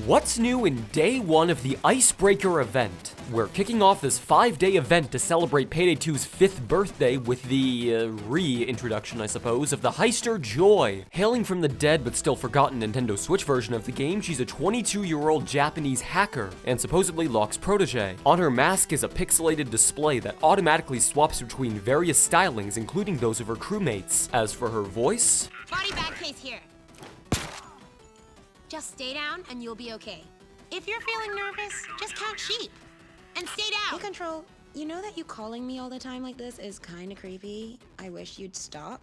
What's new in day one of the Icebreaker event? We're kicking off this 5-day event to celebrate Payday 2's 5th birthday with the reintroduction, I suppose, of the heister Joy. Hailing from the dead but still forgotten Nintendo Switch version of the game, she's a 22-year-old Japanese hacker and supposedly Locke's protege. On her mask is a pixelated display that automatically swaps between various stylings, including those of her crewmates. As for her voice, body bag case here. Just stay down and you'll be okay. If you're feeling nervous, just count sheep. And stay down. Hey, Control, you know that you calling me all the time like this is kinda creepy? I wish you'd stop.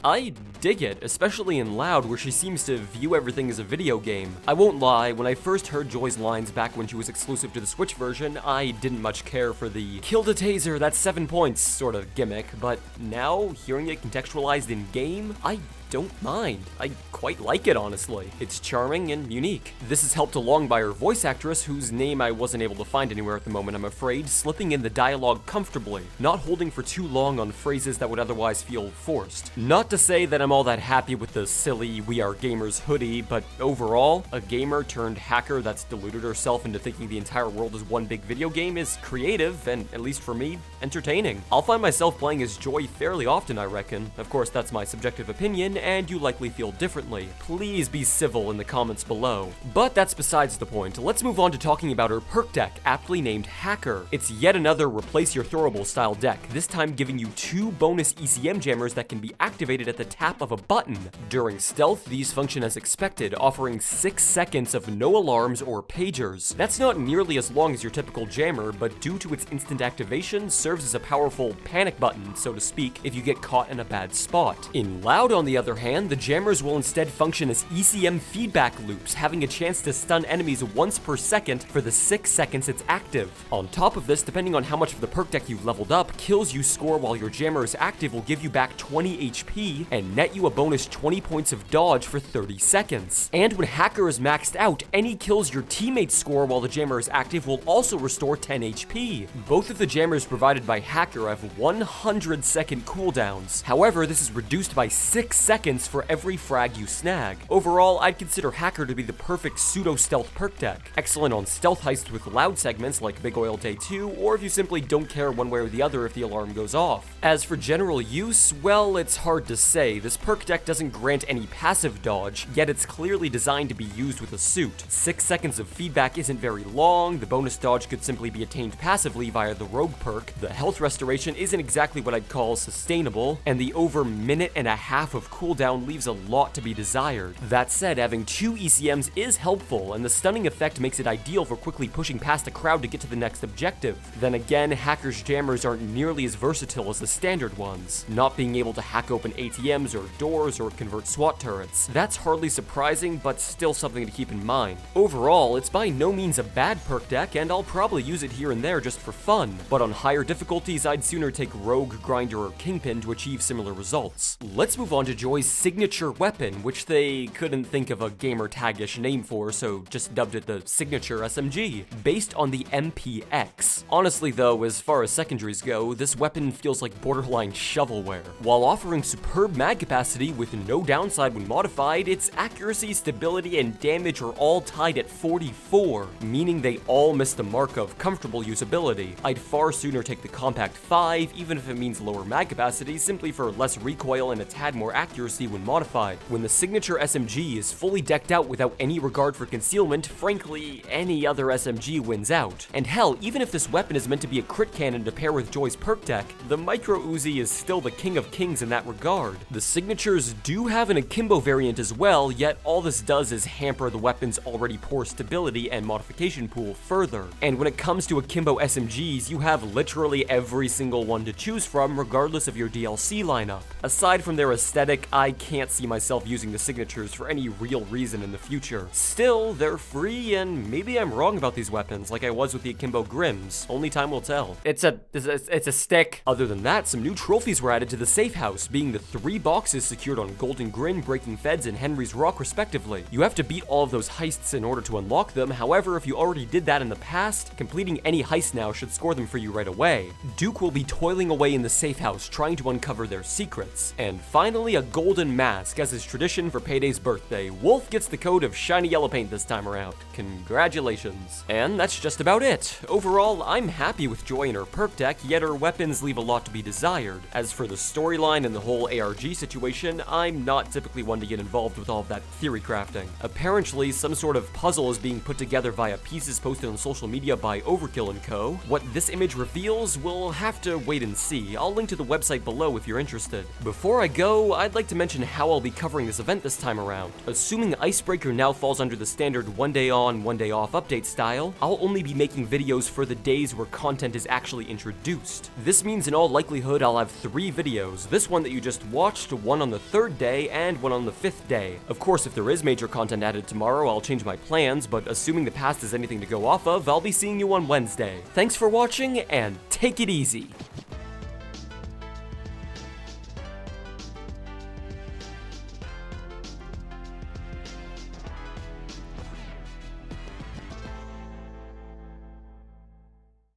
I dig it, especially in Loud, where she seems to view everything as a video game. I won't lie, when I first heard Joy's lines back when she was exclusive to the Switch version, I didn't much care for the "kill the taser, that's 7 points" sort of gimmick, but now, hearing it contextualized in game, I don't mind. I quite like it, honestly. It's charming and unique. This is helped along by her voice actress, whose name I wasn't able to find anywhere at the moment, I'm afraid, slipping in the dialogue comfortably, not holding for too long on phrases that would otherwise feel forced. Not to say that I'm all that happy with the silly "We Are Gamers" hoodie, but overall, a gamer turned hacker that's deluded herself into thinking the entire world is one big video game is creative, and, at least for me, entertaining. I'll find myself playing as Joy fairly often, I reckon. Of course, that's my subjective opinion, and you likely feel differently. Please be civil in the comments below. But that's besides the point. Let's move on to talking about her perk deck, aptly named Hacker. It's yet another replace your throwable style deck, this time giving you 2 bonus ECM jammers that can be activated at the tap of a button. During stealth, these function as expected, offering 6 seconds of no alarms or pagers. That's not nearly as long as your typical jammer, but due to its instant activation, serves as a powerful panic button, so to speak, if you get caught in a bad spot. In Loud, on the other hand, the jammers will instead function as ECM feedback loops, having a chance to stun enemies once per second for the 6 seconds it's active. On top of this, depending on how much of the perk deck you've leveled up, kills you score while your jammer is active will give you back 20 HP and net you a bonus 20 points of dodge for 30 seconds. And when Hacker is maxed out, any kills your teammates score while the jammer is active will also restore 10 HP. Both of the jammers provided by Hacker have 100-second cooldowns. However, this is reduced by 6 seconds for every frag you snag. Overall, I'd consider Hacker to be the perfect pseudo-stealth perk deck. Excellent on stealth heists with Loud segments like Big Oil Day 2, or if you simply don't care one way or the other if the alarm goes off. As for general use, well, it's hard to say. This perk deck doesn't grant any passive dodge, yet it's clearly designed to be used with a suit. 6 seconds of feedback isn't very long, the bonus dodge could simply be attained passively via the Rogue perk, the health restoration isn't exactly what I'd call sustainable, and the over minute and a half of cooldown leaves a lot to be desired. That said, having 2 ECMs is helpful, and the stunning effect makes it ideal for quickly pushing past a crowd to get to the next objective. Then again, Hacker's jammers aren't nearly as versatile as the standard ones, not being able to hack open ATMs or doors or convert SWAT turrets. That's hardly surprising, but still something to keep in mind. Overall, it's by no means a bad perk deck, and I'll probably use it here and there just for fun, but on higher difficulties, I'd sooner take Rogue, Grinder, or Kingpin to achieve similar results. Let's move on to Joy's signature weapon, which they couldn't think of a gamer tag-ish name for, so just dubbed it the Signature SMG, based on the MPX. Honestly though, as far as secondaries go, this weapon feels like borderline shovelware. While offering superb mag capacity with no downside when modified, its accuracy, stability, and damage are all tied at 44, meaning they all miss the mark of comfortable usability. I'd far sooner take the Compact 5, even if it means lower mag capacity, simply for less recoil and a tad more accuracy when modified. When the Signature SMG is fully decked out without any regard for concealment, frankly, any other SMG wins out. And hell, even if this weapon is meant to be a crit cannon to pair with Joy's perk deck, the Micro Uzi is still the king of kings in that regard. The Signatures do have an akimbo variant as well, yet all this does is hamper the weapon's already poor stability and modification pool further. And when it comes to akimbo SMGs, you have literally every single one to choose from, regardless of your DLC lineup. Aside from their aesthetic, I can't see myself using the Signatures for any real reason in the future. Still, they're free, and maybe I'm wrong about these weapons, like I was with the Akimbo Grims. Only time will tell. It's a stick. Other than that, some new trophies were added to the safe house, being the 3 boxes secured on Golden Grin, Breaking Feds, and Henry's Rock respectively. You have to beat all of those heists in order to unlock them, however, if you already did that in the past, completing any heist now should score them for you right away. Duke will be toiling away in the safe house, trying to uncover their secrets. And finally, a gold golden mask as is tradition for Payday's birthday. Wolf gets the code of shiny yellow paint this time around. Congratulations. And that's just about it. Overall, I'm happy with Joy and her perk deck, yet her weapons leave a lot to be desired. As for the storyline and the whole ARG situation, I'm not typically one to get involved with all of that theory crafting. Apparently, some sort of puzzle is being put together via pieces posted on social media by Overkill & Co. What this image reveals, we'll have to wait and see. I'll link to the website below if you're interested. Before I go, I'd like to mention how I'll be covering this event this time around. Assuming Icebreaker now falls under the standard one day on, one day off update style, I'll only be making videos for the days where content is actually introduced. This means in all likelihood I'll have 3 videos, this one that you just watched, one on the 3rd day, and one on the 5th day. Of course, if there is major content added tomorrow, I'll change my plans, but assuming the past is anything to go off of, I'll be seeing you on Wednesday. Thanks for watching, and take it easy!